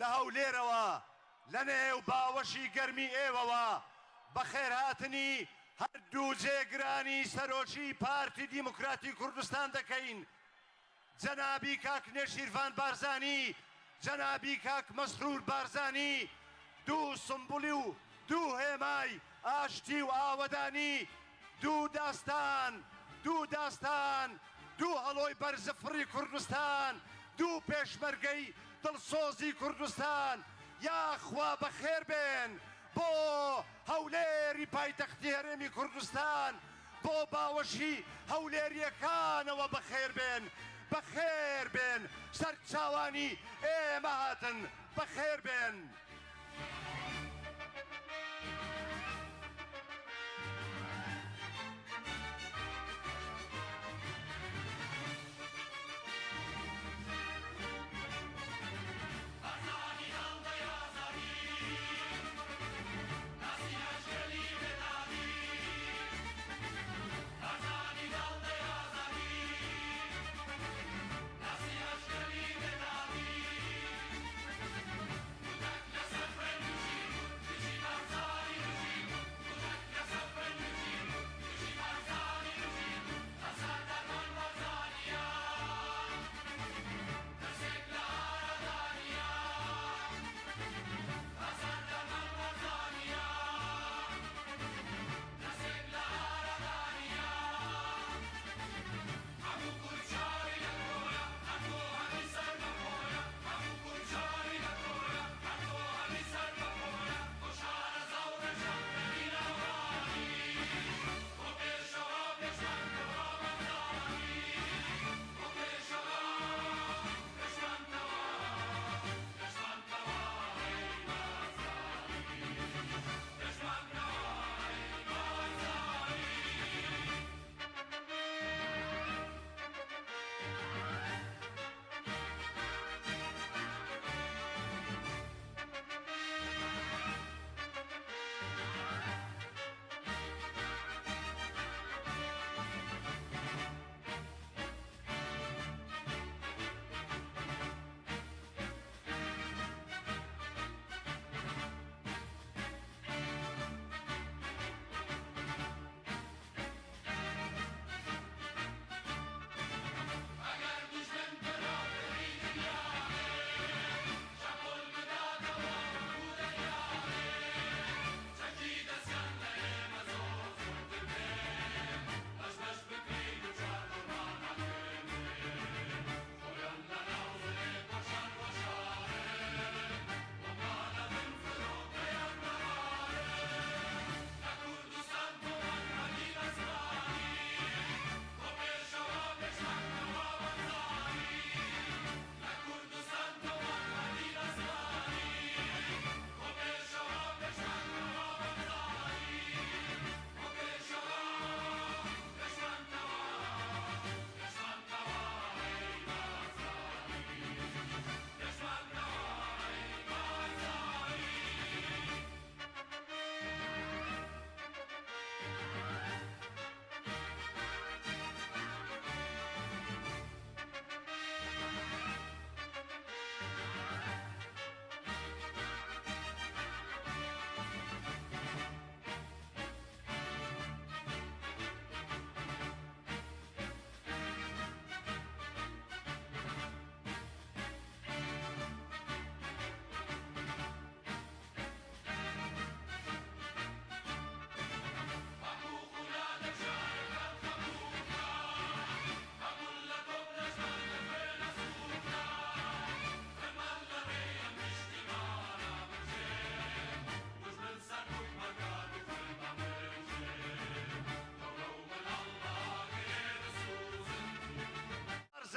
لە هەولێرەوە لە نێو باوەشی گەرمی ئێوەوە بەخێرهاتنی هەردوو جێگرانی سەرۆکی پارتی دیموکراتی کوردستان دەکەین. جەنابی کاک نێشیروان بارزانی، جەنابی کاک مەسرور بارزانی، دوو سمبولی و دوو هێمای ئاشتی و ئاوەدانی، دوو داستان، دوو هەڵۆی بەرزفڕی کوردستان، دوو پێشمەرگەی دڵسۆزی کوردستان. یاخوا بەخێر بێن بۆ هەولێری پایتەختی هەرێمی کوردستان، بۆ باوەشی هەولێریەکانەوە بەخێر بێن، بەخێر بێن، سەرچاوانی ئێمە هاتن، بەخێر بێن.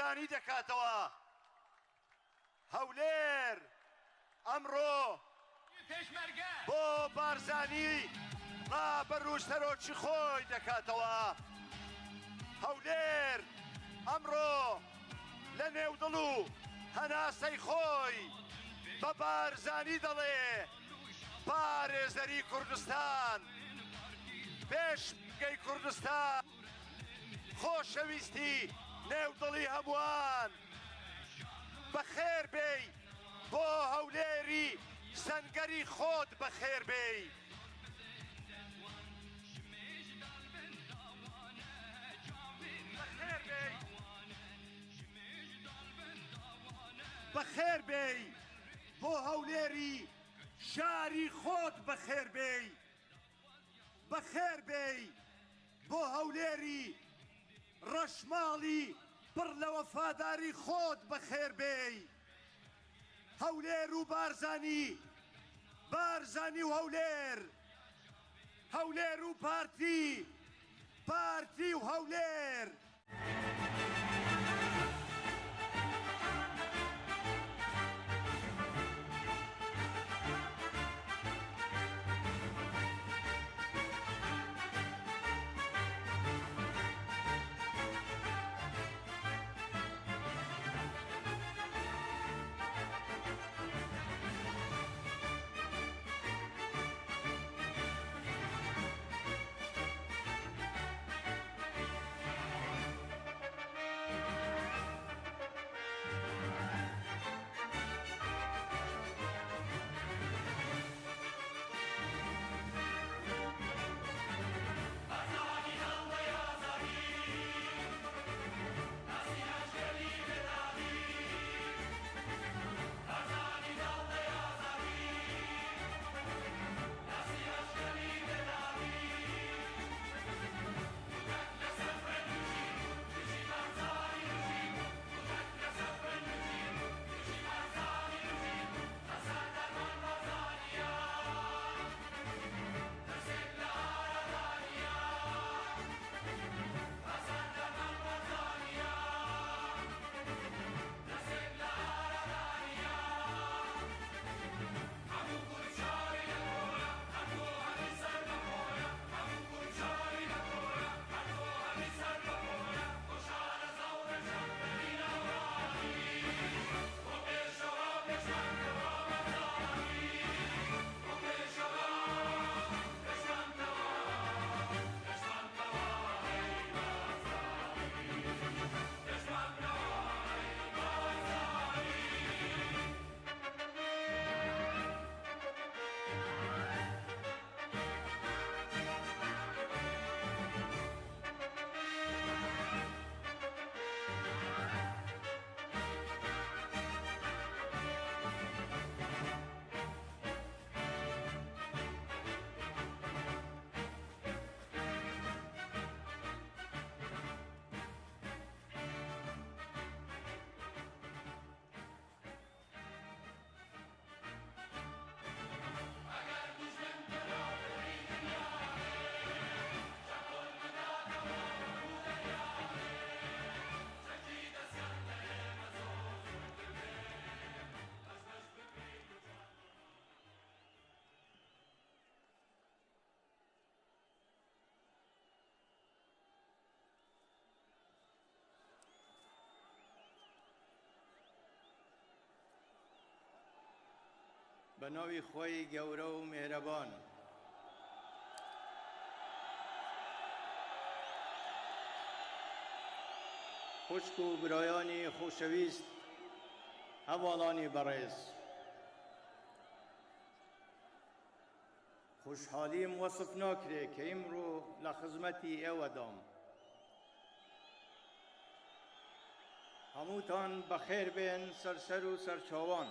بارزانی دەکاتەوە. هەولێر ئەمڕۆ بۆ بارزانی ڕابەرو سەرۆکی خۆی دەکاتەوە. هەولێر ئەمڕۆ لە نێودڵ و هەناسەی خۆی بە بارزانی دەڵێ پارێزەری کوردستان، پێشگەی کوردستان، خۆشەویستی نێودڵی هەمووان، بەخێر بێی بۆ هەولێر شاری خۆت بەخێر بێی بەخێر بێی بۆ هەولێری شاری خۆت بەخێر بێی بەخێر بێی بۆ هەولێری ڕەشماڵی پڕ لە وەفاداری خۆت بەخێر بێی هەولێر و بارزانی بارزانی و هەولێر هەولێر و پارتی پارتی و هەولێر بە ناوی خۆی گەورە و مێرەبان خوشک و برایانی خۆشەویست هەواڵانی بەڕێز خوشحالیم وەسف ناکرێ کە ئیمڕۆ لە خزمەتی ئێوەدام هەمووتان بەخێر بێن سەرسەر و سەرچاوان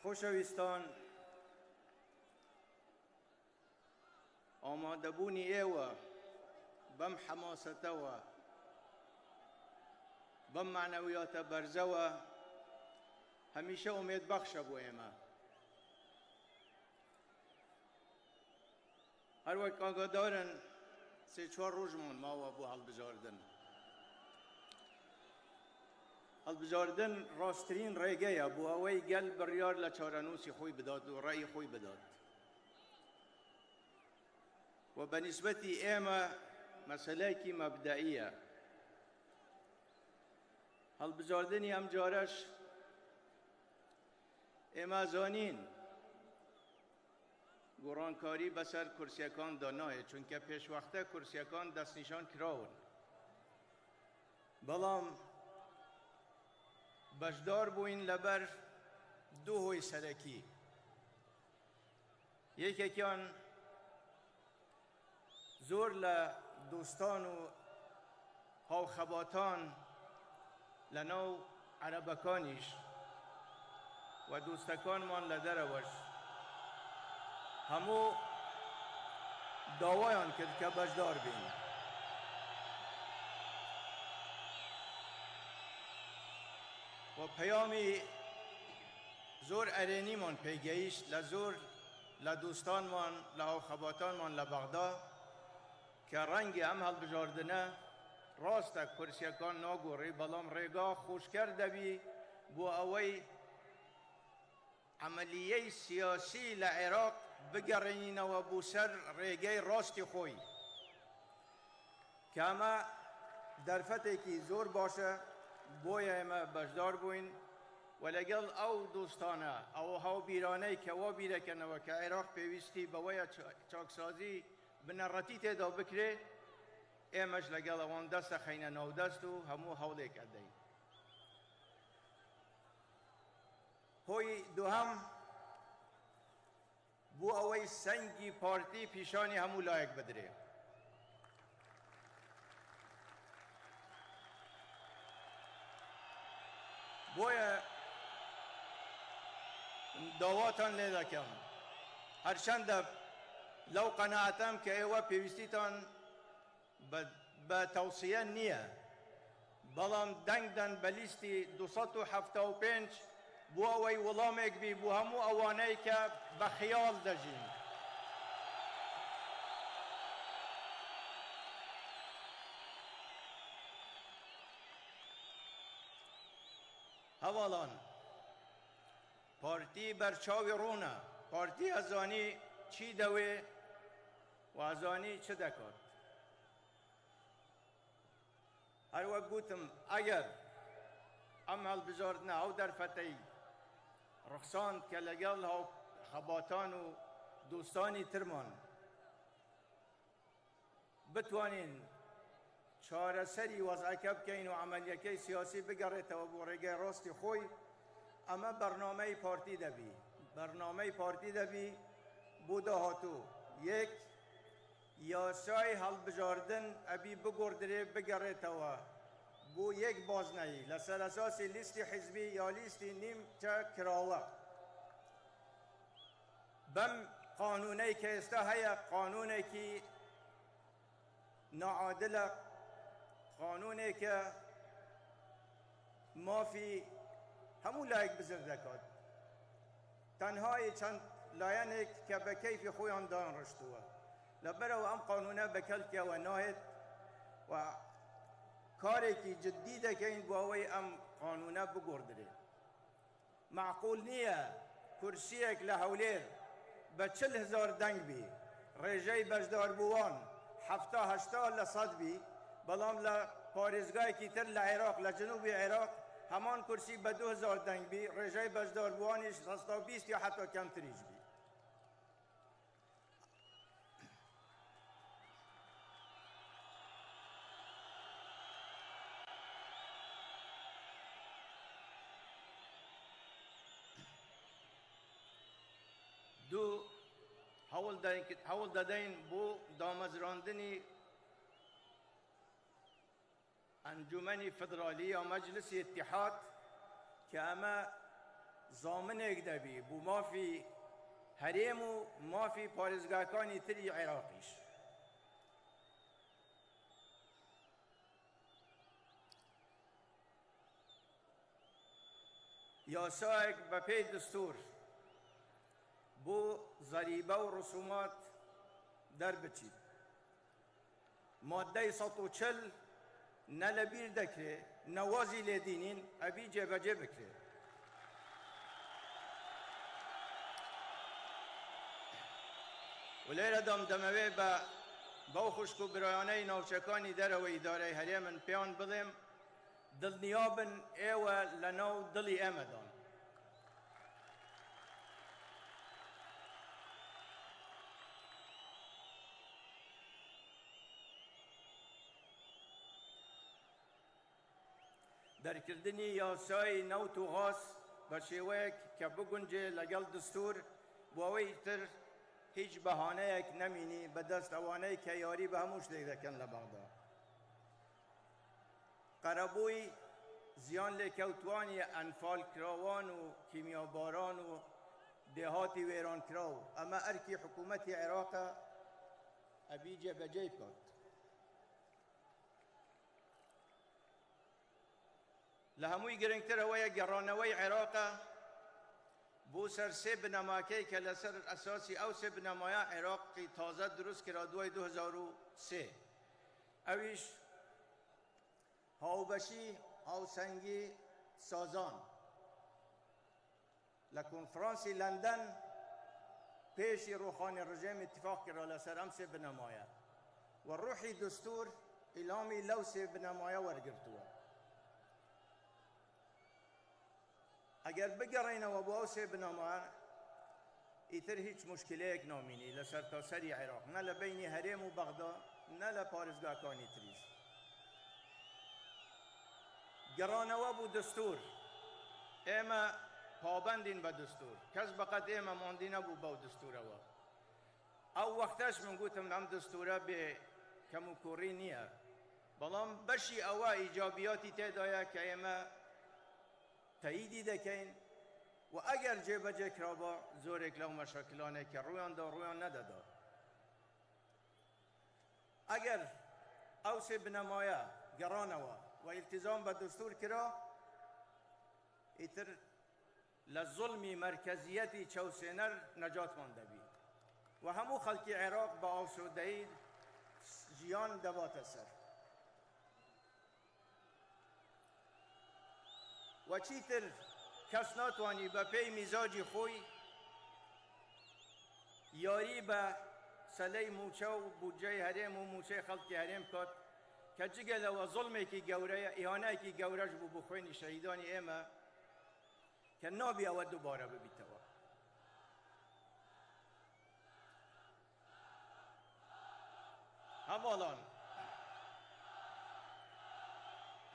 خۆشەویستان ئامادەبوونی ئێوە بەم حەماسەتەوە بەم معنەویاتە بەرزەوە هەمیشە ئومێدبەخشە بۆ ئێمە هەروەک ئاگادارن سێ چوار ڕۆژمان ماوە بۆ هەڵبژاردن هەڵبژاردن ڕاستترین ڕێگەیە بۆ ئەوەی گەل بڕیار لە چارەنووسی خۆی بدات و ڕێی خۆی بدات و بەنسبەتی ئێمە مەسەلەیەکی مەبدەئیە هەڵبژاردنی ئەم جارەش ئێمە زانین گۆڕانکاری بەسەر کورسیەکاندا نایە چونکە پێشوەختە کورسیەکان دەستنیشان کراون بەڵام بەشدار بووین لەبەر دوو هۆی سەرەکی. یەکێکیان زۆر لە دۆستان و هاوخەباتان لە ناو عەرەبەکانیش و دۆستەکانمان لە دەرەوەش هەموو داوایان کرد کە بەشدار بین. و پەیامی زۆر ئەرێنیمان پێیگەیشت لە زۆر لە دۆستانمان لە هاوخەباتانمان لە بەغدا کە ڕەنگی ئەم هەڵبژاردنە ڕاستە کورسیەکان ناگۆڕی، بەڵام ڕێگا خۆشکەر دەبی بۆ ئەوەی عملیەی سیاسی لە عێراق بگەڕێنینەوە بۆ سەر ڕێگەی ڕاستی خۆی، کە ئەمە دەرفەتێکی زۆر باشە بۆیە ئێمە بەشدار بووین و لەگەڵ ئەو دۆستانە ئەو هاوبیرانەی کە وا بیرەکەنەوە کە عێراق پێویستی بەوەیە چاکسازی بنەڕەتی تێدا بکرێ، ئێمەش لەگەڵ ئەوان دەستە خەینە ناودەست و هەموو هەوڵێک ئەدەین. هۆی دووهەم بۆ ئەوەی سەنگی پارتی پیشانی هەموو لایەک بدرێ. بۆیە داواتان لێ دەکەم هەرچەندە لەو قەناعەتەم کە ئێوە پێویستیتان بە تەوسیە نییە، بەڵام دەنگدەن بە لیستی 275 بۆ ئەوەی وەڵامێک بی بۆ هەموو ئەوانەی کە بە خیاڵ دەژین. هەواڵان پارتی بەرچاوی ڕوونە، پارتی ئەزانی چی دەوێ و ئەزانی چ دەکات. هەروەک گوتم ئەگەر ئەم هەڵبژاردنە ئەو دەرفەتەی ڕخساند کە لەگەڵ خەباتان و دۆستانی ترمان بتوانین چارەسەری وەزعەکە بکەین و عملیەکەی سیاسی بگەڕێتەوە بۆ ڕێگەی ڕاستی خۆی، ئەمە بەرنامەی پارتی دەبی. بەرنامەی پارتی دەبی بۆ داهاتوو. یەک، یاسای هەڵبژاردن ئەبی بگۆڕدرێ بگەڕێتەوە بۆ یەک بازنەیی لەسەر ئەساسی لیستی حیزبی یا لیستی نیمچە کراوە. بەم قانونەی کە ئێستا هەیە قانونێکی ناعادلە، قانونێکە مافی هەموو لایەک بزر دەکات، تەنهای چەند لایەنێک کە بە کەیفی خۆیان دانڕشتووە. لەبەرەوە ئەم قانونە بەکەلکەوە ناهێت و کارێکی جددی دەکەین بۆ ئەوەی ئەم قانونە بگۆڕدرێت. معقول نییە کورسیەک لە هەولێر بە 40,000 دەنگ بی، ڕێژەی بەشداربووان 70-80 لە سەد بی، بەڵام لە پارێزگایەکی تر لە عێراق لە جنوبی عێراق هەمان کورسی بە 2000 دەنگ بی، ڕێژەی بەشداربووانیش 120 یا حتا کەمتریش بی. دوو، هەوڵ دەدەین بۆ دامەزراندنی ئەنجومەنی فدرالی یا مەجلسی ئیتحاد کە ئەمە زامنێک دەبی بۆ مافی هەرێم و مافی پارێزگاکانی تری عێراقیش. یاسایەک بە پێی دستور بۆ زەریبە و ڕسومات دەربچیت. مادەی 140 نە لەبیر دەکرێ، نەوازی لێدینین ئەبی جێبەجێ بکرێ. و لێرەدام دەمەوێ بەو خوشک و برایانەی ناوچەکانی دەرەوەی ئیدارەی هەرێمن پێیان بڵێم دڵنیابن ئێوە لە ناو دڵی ئێمەدان. دەرکردنی یاسای نەوت و غاز بە شێوەیەک کە بگونجێ لەگەڵ دستور بۆ ئەوەی تر هیچ بەهانەیەک نەمینی بەدەست ئەوانەی کە یاری بە هەموو شتێک دەکەن لە بەغدا. قەرەبووی زیان لێکەوتوانی ئەنفالکراوان و کیمیاباران و دێهاتی وێرانکراو ئەمە ئەرکی حکوومەتی عێراقە ئەبی جێبەجێ بکات. لە هەمووی گرنگتر ئەوەیە گەڕانەوەی عێراقە بۆ سەر سێ بنەماکەی کە لەسەر ئەساسی ئەو سێ بنەمایە عێراقی تازە دروست کرا دوای 2003. ئەویش هاوبەشی هاوسەنگی سازان لە کۆنفرانسی لەندەن پێشی ڕۆخانی ڕژێم اتفاق کرا لەسەر ئەم سێ بنەمایە و ڕوحی دستور ئیلامی لەو سێ بنەمایە وەرگرتووە. ئەگەر بگەڕێنەوە بۆ ئەو سێ بنەمایە ئیتر هیچ مشکلەیەک نامینی لە سەرتاسەری عێراق، نە لە بینی هەرێم و بەغدا نە لە پارێزگاکانی تریش. گەڕانەوە بوو دستور، ئێمە پابەندین بە دستور، کەس بەقەت ئێمە ماندی نەبوو بەو دستورەوە. ئەو وەختەش من گوتم ئەم دستورە بێ کەم و کوڕی نییە، بەڵام بەشی ئەوە ئیجابیاتی تێدایە کە ئێمە تەییدی دەکەین و ئەگەر جێبەجێ کرابە زۆرێک لەو مەشەکلانێک کە ڕوویاندا ڕوویان نەدەدا. ئەگەر ئەو سێ بنەمایە گەڕانەوە و ئیلتیزام بە دستور کرا، ئیتر لە زوڵمی مەرکەزیەتی چەوسێنەر نەجاتمان دەبی و هەموو خەڵکی عێراق بە ئاسوودەیی ژیان دەباتە سەر. و چیتر کەس ناتوانی بە پێی میزاجی خۆی یاری بە سەلەی موچە و بودجەی هەرێم و موچەی خەڵکی هەرێم کات کە جگەلەوە زوڵمێکی گەورەیە، ئیهانەیەکی گەورەش بوو بۆ خوێنی شەهیدانی ئێمە کە نابی ئەوە دووبارە ببیتەوە.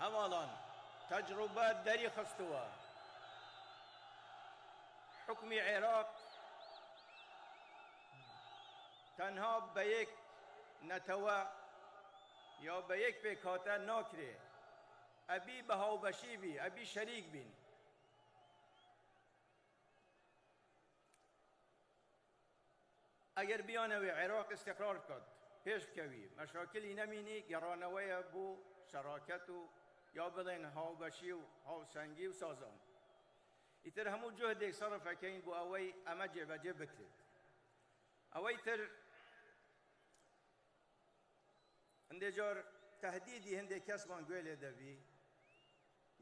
هەماڵان تەجروبە دەری خستووە حکمی عێراق تەنها بە یەک نەتەوە یا بە یەک پێکهاتە ناکرێ، ئەبی بە هاوبەشی بی، ئەبی شەریک بین. ئەگەر بیانەوێ عێراق استقرار بکات، پێش بکەوی، مەشاکلی نەمینی، گەڕانەوەیە بۆ شەراکەت و یا بڵێن هاوبەشی و هاوسەنگی و سازان. ئیتر هەموو جهدێک سەرفەکەین بۆ ئەوەی ئەمە جێبەجێ بکرێت. ئەوەی تر هەندێک جار تەهدیدی هەندێک کەسمان گوێ لێ دەبی،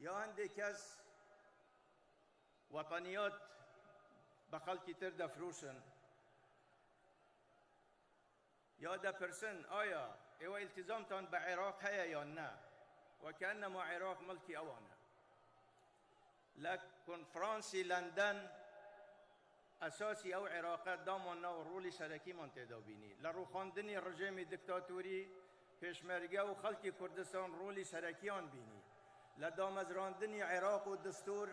یا هەندێک کەس وەتەنیات بە خەڵکی تر دەفرۆشن، یا دەپرسن ئایا ئێوە ئیلتیزامتان بە عێراق هەیە یان نە، وەکەئەنەما عێراق مڵکی ئەوانە. لە کۆنفرانسی لەندەن ئەساسی ئەو عێراقە داماننا و ڕۆلی سەرەکیمان تێدا بینی. لە ڕووخاندنی ڕژێمی دیکتاتوری پێشمەرگە و خەڵکی کوردستان ڕۆلی سەرەکیان بینی. لە دامەزراندنی عێراق و دستور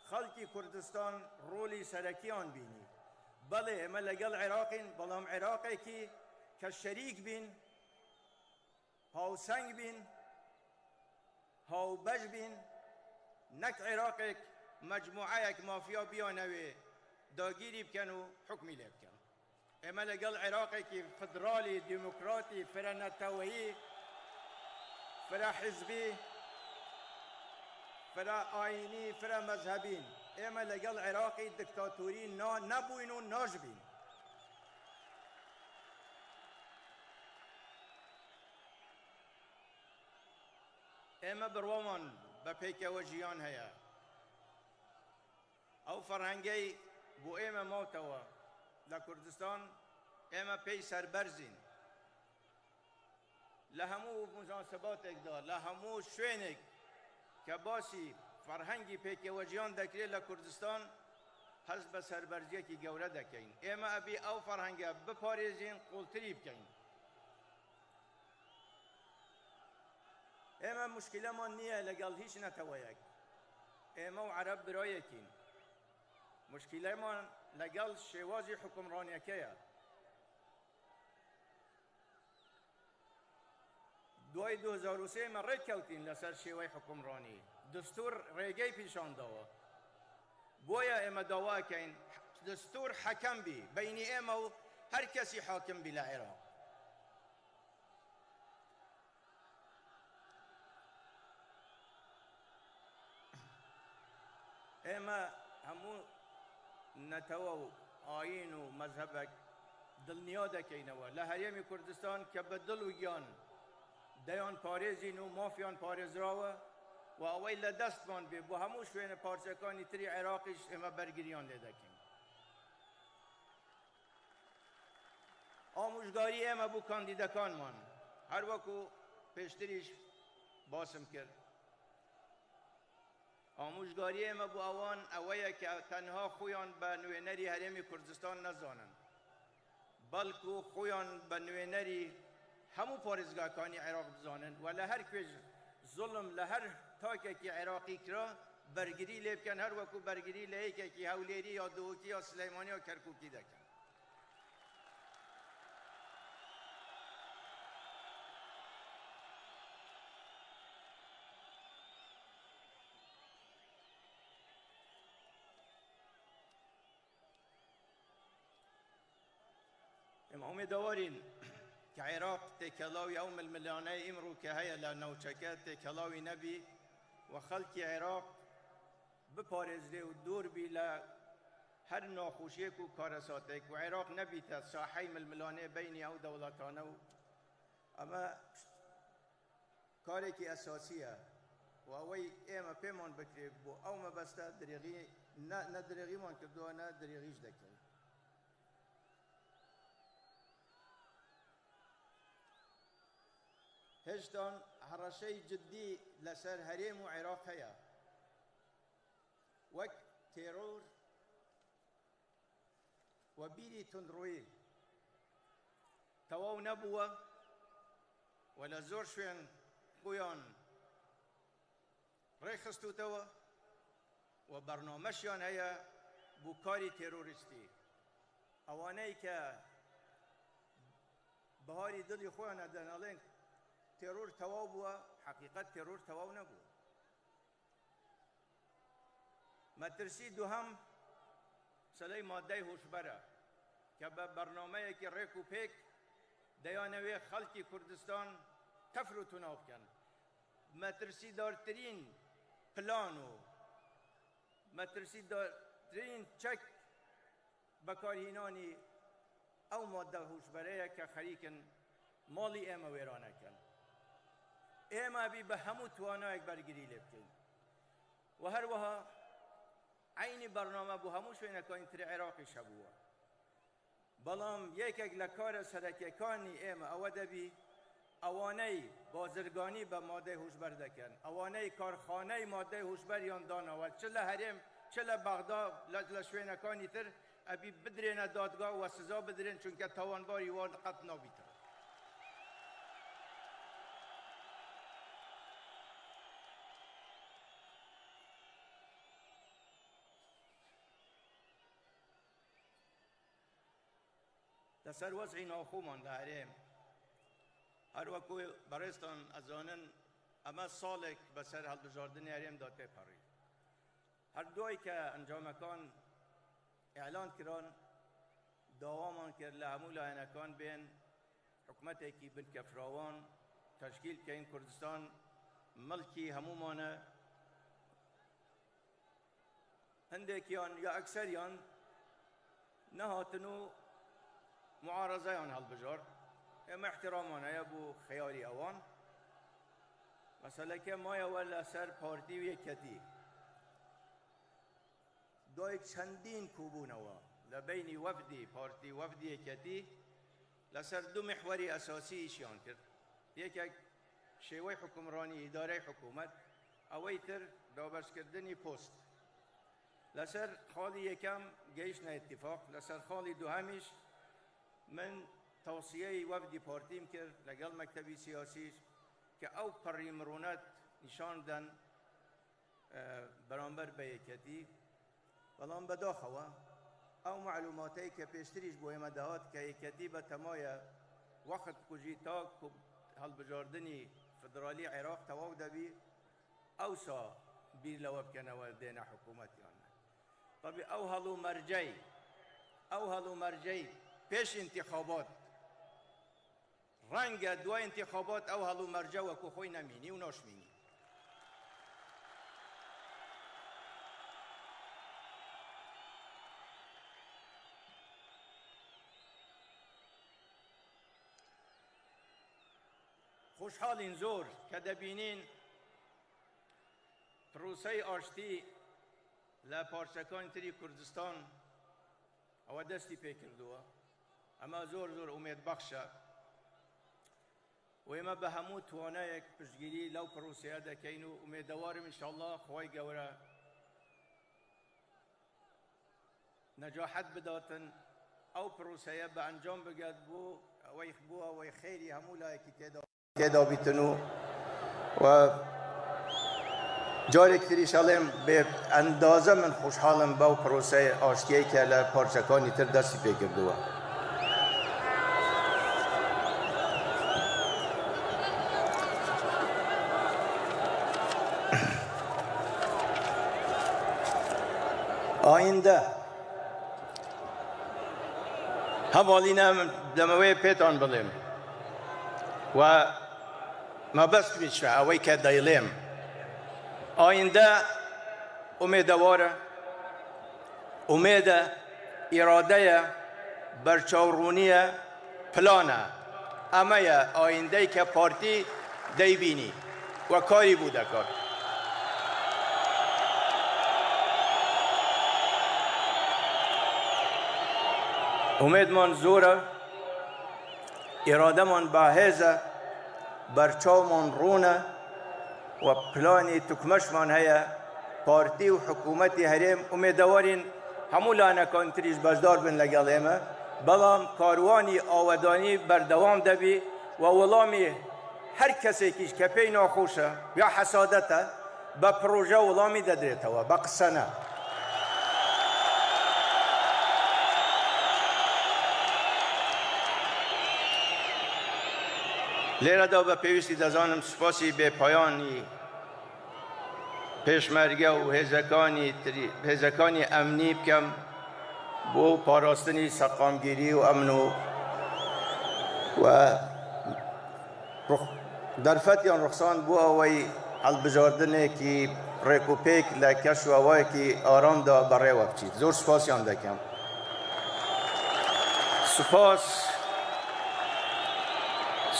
خەڵکی کوردستان ڕۆلی سەرەکیان بینی. بەڵێ ئێمە لەگەڵ عێراقین، بەڵام عێراقێکی کە شەریک بین، هاوسەنگ بین، هاوبەش بین، نەک عێراقێک مەجموعەیەک مافیا بیانەوێ داگیری بکەن و حکمی لێ بکەن. ئێمە لەگەڵ عێراقێکی فدرالی دیموکراتی فرە نەتەوەیی، فرە حیزبی، فرە ئاینی، فرە مەذهبین. ئێمە لەگەڵ عێراقی دیکتاتوری نەبووین و ناژبین. ئێمە بڕوامان بە پێکەوە ژیان هەیە. ئەو فەرهەنگەی بۆ ئێمە ماوتەوە لە کوردستان، ئێمە پێی سەربەرزین. لە هەموو موناسەباتێکدا، لە هەموو شوێنێک کە باسی فەرهەنگی پێکەوە ژیان دەکرێت لە کوردستان، هەست بە سەربەرزیەکی گەورە دەکەین. ئێمە ئەبی ئەو فەرهەنگە بپارێزین، قوڵتری بکەین. ئێمە مشکلەمان نییە لەگەڵ هیچ نەتەوەیەک، ئێمە و عەرەب برایەکین. مشکلەمان لەگەڵ شێوازی حکومڕانیەکەیە. دوای 2003 ئێمە ڕێککەوتین لەسەر شێوەی حکومڕانی، دستور ڕێگەی پیشاندەوە. بۆیە ئێمە داواکەین دستور حەکەم بی بەینی ئێمە و هەر کەسی حاکم بی لە عێراق. ئێمە هەموو نەتەوە و ئاین و مەذهبێک دڵنیا دەکەینەوە لە هەرێمی کوردستان کە بە دڵ و گیان دەیان پارێزین و مافیان پارێزراوە و ئەوەی لە دەستمان بێ بۆ هەموو شوێنە پارچەکانی تری عێراقیش ئێمە بەرگریان لێ دەکەین. ئامۆژگاری ئێمە بوو کاندیدەکانمان، هەر وەکو پێشتریش باسم کرد. ئامۆژگاری ئێمە بۆ ئەوان ئەوەیە کە تەنها خۆیان بە نوێنەری هەرێمی کوردستان نەزانن، بەڵکو خۆیان بە نوێنەری هەموو پارێزگاکانی عێراق بزانن و لە هەر کوێژ زوڵم لە هەر تاکێکی عێراقی کرا بەرگری لێ بکەن، هەر وەکو بەرگری لە یەکێکی هەولێری یا دۆوکی یا سلەیمانی یا کەرکووکی دەکەن. ئێمە ئومێدەوارین کە عێراق تێکەڵاوی ئەو ململانەی ئیمڕۆ کە هەیە لە ناوچەکە تێکەڵاوی نەبی و خەڵکی عێراق بپارێزرێ و دوور بی لە هەر ناخۆشیەک و کارەساتێک و عێراق نەبیتە ساحەی ململانەیە بینی ئەو دەوڵەتانە و ئەمە کارێکی ئەساسیە و ئەوەی ئێمە پێمان بکرێ بۆ ئەو مەبەستە درێغی نە درێغیمان کردووە نە درێغیش دەکەین. هێشتان هەڕەشەی جددی لەسەر هەرێم و عێراق هەیە، وەک تێرۆر و بیری تندڕۆیی تەواو نەبووە و لە زۆر شوێن خۆیان ڕێخستوتەوە و بەرنامەشیان هەیە بۆ کاری تێرۆریستی. ئەوانەی کە بەهاری دڵی خۆیان ئەدەناڵێن تێرۆر تەواو بووە، حەقیقەت تێرۆر تەواو نەبوو. مەترسی دووهەم سەلەی مادەی هۆشبەرە کە بە بەرنامەیەکی ڕێک و پێک دەیانەوێ خەڵکی کوردستان تەفر و توناو بکەن. مەترسی دارترین پلان و مەترسی دارترین چەک بەکارهێنانی ئەو مادە هۆشبەرەیە کە خەریکن ماڵی ئێمە وێرانەکەن. ئێمە بی بە هەموو توانایەک بەرگری لێ بکەین و هەروەها عینی بەرنامە بۆ هەموو شوێنەکانی تری عێراقیش هەبووە. بەڵام یەکێک لە کارە سەرەکیەکانی ئێمە ئەوە دەبی ئەوانەی بازرگانی بە مادەی هۆشبەر دەکەن، ئەوانەی کارخانەی مادەی هۆشبەریان دانەوە چ لە هەرێم چ لە بەغدا لە شوێنەکانی تر ئەبی بدرێنە دادگا و سزا بدرێن چونکە تاوانباری وا قەت نابیتەوە. لەسەر وەزعی ناوخۆمان لە هەرێم هەروەکو بەڕێستان ئەزانن ئەمە ساڵێک بەسەر هەڵبژاردنی هەرێمدا تێپەڕی. هەردووای کە ئەنجامەکان ئیعلان کران داوامان کرد لە هەموو لایەنەکان بێن حکومەتێکی بنکە فراوان تەشکیل بکەین. کوردستان مڵکی هەمومانە، هەندێکیان یا ئەکسەریان نەهاتن و معارەزەیان هەڵبژارد. ئێمە احترامان هەیە بۆ خەیاری ئەوان. مەسەلەکە مایەوە لەسەر پارتی و یەکەتی دوای چەندین کوبوونەوە لە بینی وەفدی پارتی وەفدی یەکەتی لەسەر دوو محوەری ئەساسی ئیشیان کرد. یەکێک شێوەی حکومڕانی ئیدارەی حکوومەت، ئەوەی تر دابەشکردنی پۆست. لەسەر خاڵی یەکەم گەیشتنە ئیتیفاق، لەسەر خاڵی دووهەمیش من تەوسیەی وەفدی پارتیم کرد لەگەڵ مەکتەبی سیاسیش که او پری مرونت نشان دن برانبر به یکتی بلان بداخوه او معلوماتی که پیشتریش بویم دهات که یکتی به تمایه وقت کجی تا هل بجاردنی فدرالی عراق تواو دبی او سا بیر لو بکنه و دین حکومتی آنه طبی او هلو مرجعی پیش انتخابات رنگ دو انتخابات او هلو مرجع و که خوی نمینی و ناشمینی خوشحالین زور که دبینین پروسه آشتی لپارچکان تری کردستان او دستی پیکردوه اما زور امید بخشه و اما به همو توانه یک پشتگیری لو پروسه دکینو امیدوارم انشاءالله خواهی گوره نجاحت بداتن او پروسه به انجام بگد بو و خیری همو لایکی تیدا بیتنو و جاری کتری شالم به اندازه من خوشحالم با پروسه آشتیه که لپارچکانی تر دستی پیکردوه آینده حوالینم دموی پیتان بلیم و ما بس بیشه اوی که دایلیم آینده امیدواره امید اراده برچاورونی پلانه اما آینده که پارتی دیبینی و کاری بوده کار امید من زوره اراده من باهزه برچاو من رونه و پلانی تکمش من هیا پارتی و حکومتی هریم امیدوارین همو لانکان تریش بجدار بن لگلیمه بلام کاروانی آودانی بردوام دبی و ولامی هر کسی کش کپی ناخوشه یا حسادته با پروژه ولامی دادریته و با قصنه لیره دا به پیوستی دزانم سپاسی به پایانی پیشمرگه و هزکانی امنی بکم بو پاراستنی سقامگیری و امنو و در فتیان رخصان بو اوی البجاردنه که ریکوپیک لکش و اوی که آرام دا برای وقتید زور سپاسیان دکم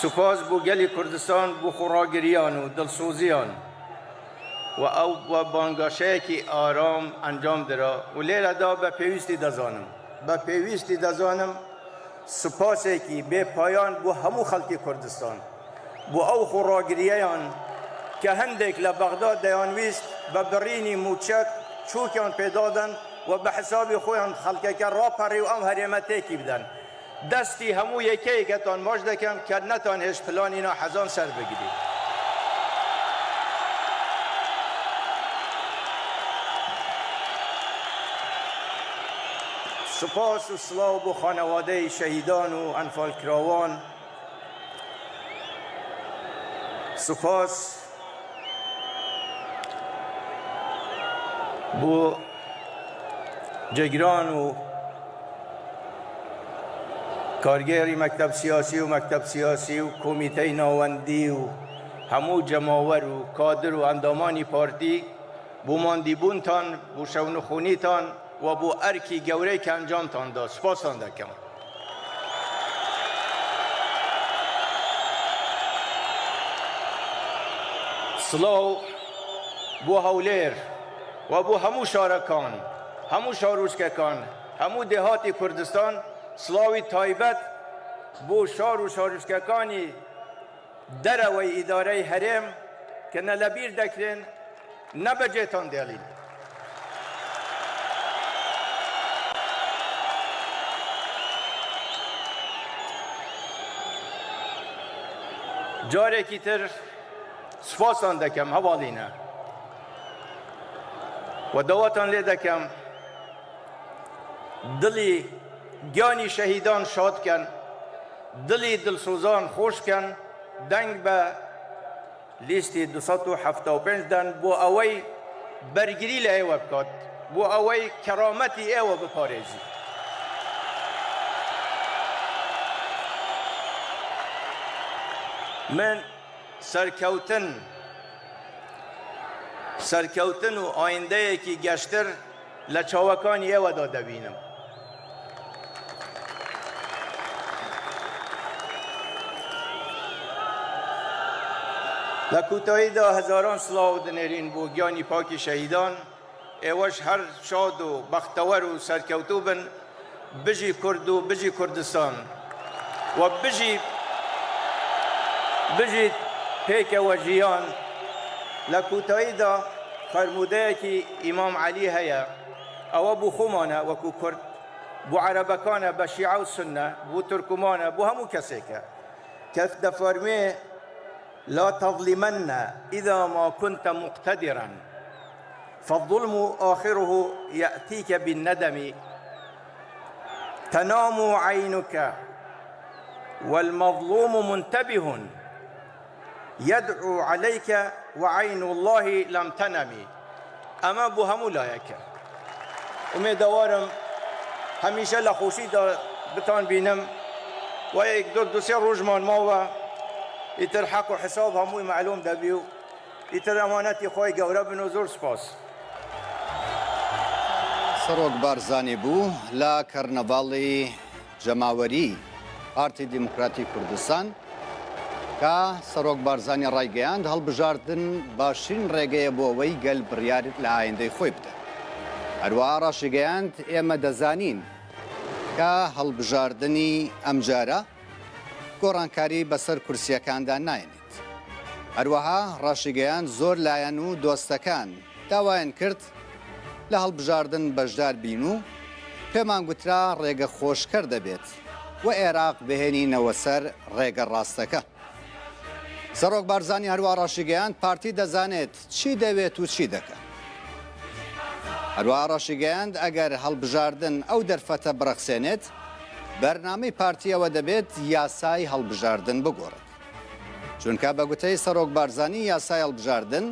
سپاس بو گلی کردستان بو خوراگریان و دلسوزیان و او با بانگاشه که آرام انجام درا و لیره دا به پیوستی دزانم سپاسی که به پایان بو همو خلق کردستان بو او خوراگریان که هندک لبغداد دیانویست به برینی موچک چوکیان پیدادن و به حساب خویان خلقه که را پری و ام هریمته کی بدن دستی همو یکی که تان ماش دکم که نتان هش پلان اینا حزان سر بگیری سپاس و سلاو و خانواده شهیدان و انفال کراوان سپاس بو جگران و کارگری مکتب سیاسی و کمیته ناوندی و همو جماور و کادر و اندامانی پارتی بو ماندیبونتان بو شونخونیتان و بو ارکی گوره که انجام تان داد سپاسان دکم سلاو بو هولیر و بو همو شارکان همو شاروشککان همو دهات کردستان سلاوی تایبت بو شار و شاروشککانی در و اداره حرم که نلبیر دکرین نبجیتان دیلین جاره کی تر سپاسان دەکەم هەواڵینە و دەواتان لێ دەکەم دڵی گیانی شەهیدان شادکەن دڵی دڵسۆزان خۆشکەن دەنگ بە لیستی 275 دەن بۆ ئەوەی بەرگری لە ئێوە بکات بۆ ئەوەی کەرامەتی ئێوە بپارێزی من سەرکەوتن و ئایندەیەکی گەشتر لە چاوەکانی ئێوەدا دەبینم لە کوتاییدا هەزاران سڵاو دەنێرین بۆ گیانی پاکی شەهیدان ئێوەش هەر شاد و بەختەوەر و سەرکەوتوو بن بژی کورد و بژی کوردستان و بژیت پێکەوە ژیان لە کوتاییدا فەرمودەیەکی ئیمام عەلی هەیە ئەوە بۆ خۆمانە وەکو کورد بۆ عەرەبەکانە بە شیعە و سونە بۆ تورکمانە بۆ هەموو کەسێکە کە دەفەرمێ لا تظلمن إذا ما كنت مقتدرا فالظلم آخره يأتيك بالندم تنام عينك والمظلوم منتبه يدعو عليك وعين الله لم تنم أما بهم لايك ومدوارم هميشه لخوشي بتان بينم ويقدر دوسير رجمان ماوا ئیتر حەق و حساب هەمووی معلوم دەبی و ئیتر ئەمانەتی خۆی گەورە بن و زۆر سپاس سەرۆک بارزانی بوو لە کەرنەڤاڵی جەماوەری پارتی دیموکراتی کوردستان کە سەرۆک بارزانی ڕایگەیاند هەڵبژاردن باشترین ڕێگەیە بۆ ئەوەی گەل بڕیارت لە ئایندەی خۆی بدە هەروەها ڕاشیگەیاند ئێمە دەزانین کە هەڵبژاردننی ئەم جارە گۆڕانکاری بەسەر کورسیەکاندا نایێنێت هەروەها ڕاشیگەیان زۆر لایەن و دۆستەکان داوایان کرد لە هەڵبژاردن بەشدار بین و پێمان گوترا ڕێگە خۆشکەر دەبێت و عێراق بهێنینەوە سەر ڕێگە ڕاستەکە سەرۆک بارزانی هەروە ڕاشیگەیان پارتی دەزانێت چی دەوێت و چی دەکە هەروە ڕاشیگەیاند ئەگەر هەڵبژاردن ئەو دەرفەتە بڕەخسێنێت بەرنامەی پارتیەوە دەبێت یاسای هەڵبژاردن بگۆڕێت چونکە بە گوتەی سەرۆک بارزانی یاسای هەڵبژاردن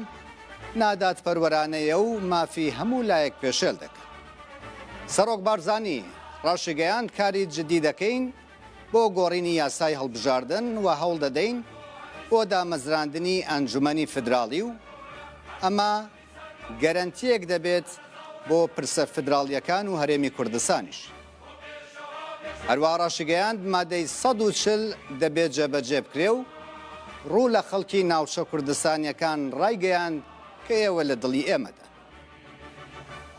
نادات پەروەرانەیە و مافی هەموو لایەک پێشێل دەکات سەرۆک بارزانی ڕاشیگەیان کاری جدی دەکەین بۆ گۆڕینی یاسای هەڵبژاردن و هەوڵ دەدەین بۆ دامەزراندنی ئەنجومەنی فدراڵی و ئەمە گەرەنتیەک دەبێت بۆ پرسە فدراڵیەکان و هەرێمی کوردستانیش هەروە ڕاشیگەیاند مادەی 140 دەبێت جێبەجێ بکرێ و ڕوو لە خەڵکی ناوچە کوردستانیەکان ڕایگەیاند کە ئێوە لە دڵی ئێمەدا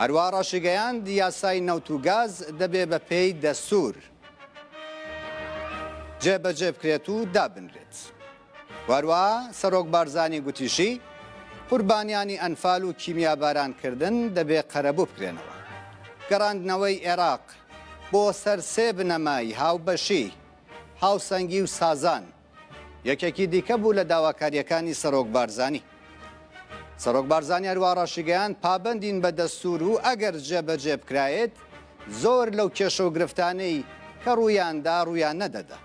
هەروە ڕاشیگەیاند یاسای نەوت و گاز دەبێ بە پێی دەستوور جێبەجێ بکرێت و دابنرێت هەروە سەرۆک بارزانی گوتیشی قوربانیانی ئەنفال و کیمیابارانکردن دەبێ قەرەبوو بکرێنەوە گەڕاندنەوەی عێراق بۆ سەر سێ بنەمای هاوبەشی هاوسەنگی و سازان یەکێکی دیکە بوو لە داواکاریەکانی سەرۆک بارزانی سەرۆک بارزانی هەروە ڕاشیگەیان پابەندین بە دەستوور و ئەگەر جێبەجێ بکرایێت زۆر لەو کێشە و گرفتانەی کە ڕوویاندا ڕوویان نەدەدا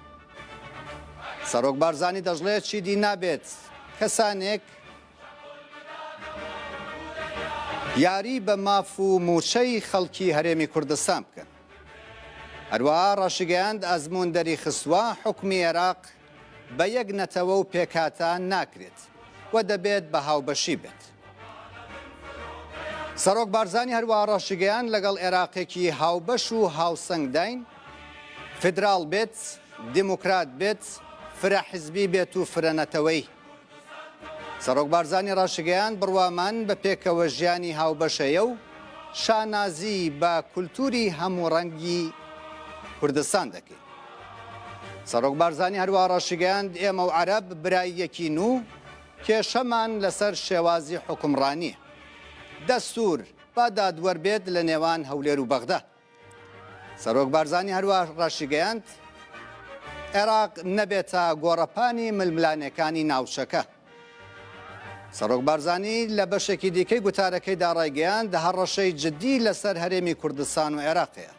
سەرۆک بارزانی دەژڵێت چیدی نابێت کەسانێک یاری بە ماف و موچەی خەڵکی هەرێمی کوردستان بکەن هەروەها ڕاشیگەیاند ئەزموون دەری خستووە حکومی عێراق بە یەک نەتەوە و پێکاتان ناکرێت و دەبێت بە هاوبەشی بێت سەرۆک بارزانی هەروەها ڕاشیگەیان لەگەڵ عێراقێکی هاوبەش و هاوسەنگ داین فدراڵ بێت دیموکرات بێت فرەحیزبی بێت و فرەنەتەوەی سەرۆک بارزانی ڕاشیگەیان بڕوامان بە پێکەوە ژیانی هاوبەشەیە و شانازی بە کولتوری هەموو ڕەنگی کوردستان دەکەین سەرۆک بارزانی هەروە ڕاشیگەیاند ئێمە و عەرەب براییەکین و کێشەمان لەسەر شێوازی حکومڕانیە دەستوور با دادوەربێت لە نێوان هەولێر و بەغدا سەرۆک بارزانی هەروە ڕاشیگەیاند عێراق نەبێتە گۆڕەپانی ململانەکانی ناوچەکە سەرۆک بارزانی لە بەشێکی دیکەی گوتارەکەیدا ڕایگەیاند هەڕەشەی جددی لەسەر هەرێمی کوردستان و عێراقەیە.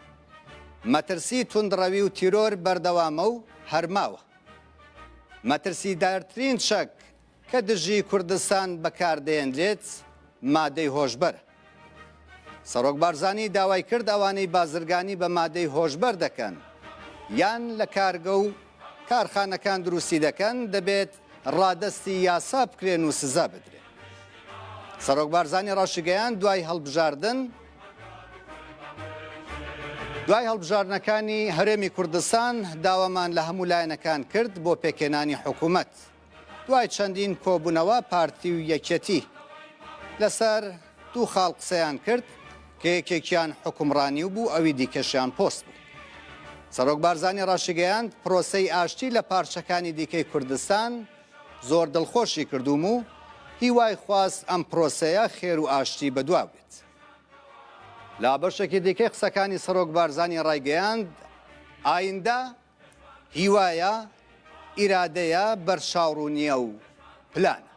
مەترسی توندڕەوی و تیرۆر بەردەوامە و هەرماوە. مەترسی دارترین شەک کە دژی کوردستان بەکاردێنرێت مادەی هۆشبەرە. سەرۆک بارزانی داوای کرد ئەوانەی بازرگانی بە مادەی هۆشبەر دەکەن یان لە کارگە و کارخانەکان دروستی دەکەن دەبێت ڕادەستی یاسا بکرێن و سزا بدرێن. سەرۆک بارزانی ڕاشگەیان دوای هەڵبژاردنەکانی هەرێمی کوردستان داوامان لە هەموو لایەنەکان کرد بۆ پێکێنانی حکوومەت دوای چەندین کۆبوونەوە پارتی و یەکێتی لەسەر دوو خاڵ قسەیان کرد کە یەکێکیان حکومڕانی و بوو ئەوی دیکەشیان پۆست بوو. سەرۆک بارزانی ڕاشگەیاند پرۆسەی ئاشتی لە پارچەکانی دیکەی کوردستان زۆر دڵخۆشی کردوم و هیوای خواست ئەم پرۆسەیە خێر و ئاشتی بەدوا بێت. لا بەشێکی دیکەی قسەکانی سەرۆک بارزانی ڕایگەیاند ئایندە هیوایە ئیرادەیە بەرچاوڕوونیە و پلانە.